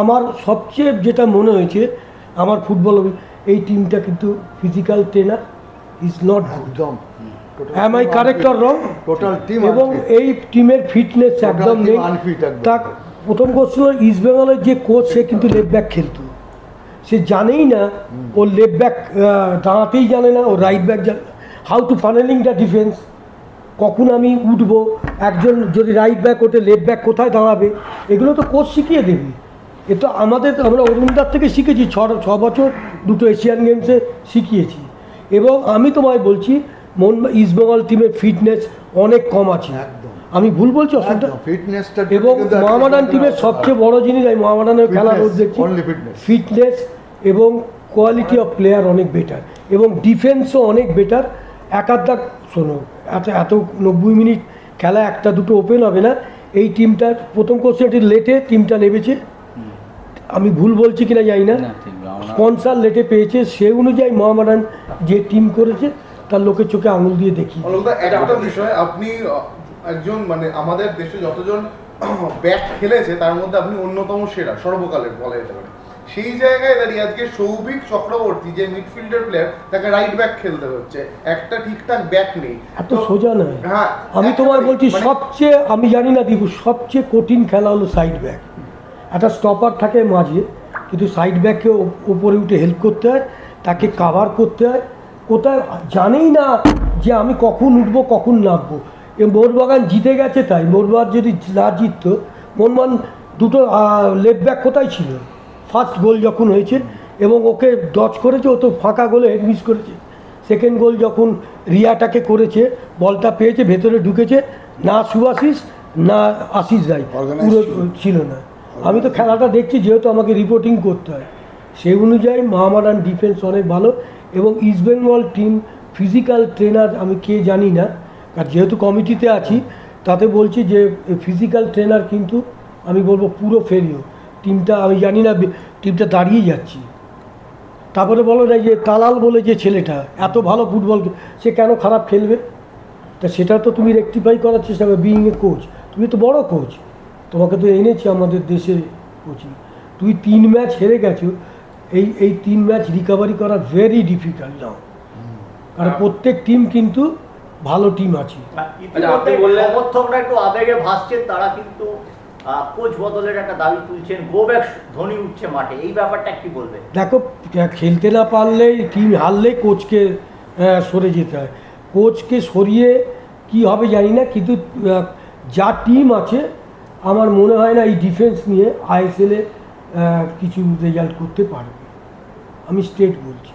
আমার সবচেয়ে যেটা মনে হয়েছে আমার ফুটবল এই টিমটা কিন্তু ফিজিক্যাল ট্রেনার ইজ নট একদম am I correct or wrong? Total team এবং এই টিমের ফিটনেস একদম নেই। তার প্রথম কোশ্চেন হল ইস্ট বেঙ্গলের যে কোচ সে কিন্তু লেফট ব্যাক খেলতো, সে জানেই না ও লেফট ব্যাক দাঁড়াতেই জানে না, ও রাইট ব্যাক জানে হাউ টু ফানেলিং দ্য ডিফেন্স, কখন আমি উঠবো, একজন যদি রাইট ব্যাক ওঠে লেফট ব্যাক কোথায় দাঁড়াবে, এগুলো তো কোচ শিখিয়ে দেবে। এ তো আমরা অরুণদার থেকে শিখেছি, ছ বছর দুটো এশিয়ান গেমসে শিখিয়েছি। এবং আমি তোমায় বলছি ইস্টবেঙ্গল টিমের ফিটনেস অনেক কম আছে। আমি ভুল বলছি অসুবিধা? এবং মোহামেডান টিমের সবচেয়ে বড় জিনিস আমি মোহামেডানের খেলা রোজ দেখছি, ফিটনেস এবং কোয়ালিটি অফ প্লেয়ার অনেক বেটার, এবং ডিফেন্সও অনেক বেটার। একাধ শোনো, এত 90 মিনিট খেলা একটা দুটো ওপেন হবে না। এই টিমটার প্রথম কোশ্চেনটি লেটে টিমটা নেমেছে, আমি ভুল বলছি কিনা জানি না, স্পন্সার লেটে পেয়েছে, সেই অনুযায়ী মোহামেডান যে টিম করেছে তার লোকের চোখে আঙুল দিয়ে দেখি। একটা বিষয়, আপনি একজন মানে আমাদের দেশে যতজন ব্যাক খেলেছে তার মধ্যে আপনি অন্যতম সেরা সর্বকালের বলা যেতে পারে। সেই জায়গায় দাঁড়িয়ে আজকে সৌভিক চক্রবর্তী যে মিডফিল্ডার প্লেয়ার, তাকে রাইট ব্যাক খেলতে হচ্ছে, একটা ঠিকঠাক ব্যাক নেই, এত সোজা নয়। হ্যাঁ, আমি তোমায় বলছি সবচেয়ে, আমি জানি না দীপু, সবচেয়ে কঠিন খেলা হলো সাইড ব্যাক। একটা স্টপার থাকে মাঝে, কিন্তু সাইড ব্যাককে উপরে উঠে হেল্প করতে হয়, তাকে কাভার করতে হয়, কোথায় জানেই না যে আমি কখন উঠবো কখন নামবো। মোহনবাগান জিতে গেছে, তাই মোহনবাগান যদি না জিততো, মোহনবাগান দুটো লেফট ব্যাক কোথায় ছিল ফার্স্ট গোল যখন হয়েছে, এবং ওকে ডচ করেছে, ও তো ফাঁকা গোলে হেড মিস করেছে। সেকেন্ড গোল যখন রিয়াটাকে করেছে, বলটা পেয়েছে, ভেতরে ঢুকেছে, না সুভাশিস না আশিস রায় পুরো ছিল না। আমি তো খেলাটা দেখছি, যেহেতু আমাকে রিপোর্টিং করতে হয়, সেই অনুযায়ী মোহামেডান ডিফেন্স অনেক ভালো। এবং ইস্টবেঙ্গল টিম ফিজিক্যাল ট্রেনার আমি কে জানি না, আর যেহেতু কমিটিতে আছি তাতে বলছি যে ফিজিক্যাল ট্রেনার কিন্তু আমি বলবো পুরো ফেলিও। টিমটা আমি জানি না, টিমটা দাঁড়িয়ে যাচ্ছি। তারপরে বলো না যে তালাল বলে যে ছেলেটা এত ভালো ফুটবল, সে কেন খারাপ খেলবে? তা সেটা তো তুমি রেকটিফাই করার চেষ্টা করবে। বিইং এ কোচ, তুমি তো বড় কোচ, তোমাকে তো এনেছি আমাদের দেশে কোচিং। তুমি 3 ম্যাচ হেরে গেছো, এই 3 ম্যাচ রিকভারি করা ভেরি ডিফিকাল্ট নাও, কারণ প্রত্যেক টিম কিন্তু ভালো টিম আছে। সমর্থকরা একটু আবেগে ভাসছেন, তারা কিন্তু কোচ বদলের একটা দাবি তুলছেন, গো ব্যাক ধ্বনি উঠছে মাঠে, এই ব্যাপারটা কি বলবে? দেখো, খেলতে না পারলেই, টিম হারলেই কোচকে সরে যেতে হয়। কোচকে সরিয়ে কি হবে জানি না, কিন্তু যা টিম আছে আমার মনে হয় না এই ডিফেন্স নিয়ে আইএসএলে কিছু রেজাল্ট করতে পারবে, আমি স্ট্রেট বলছি।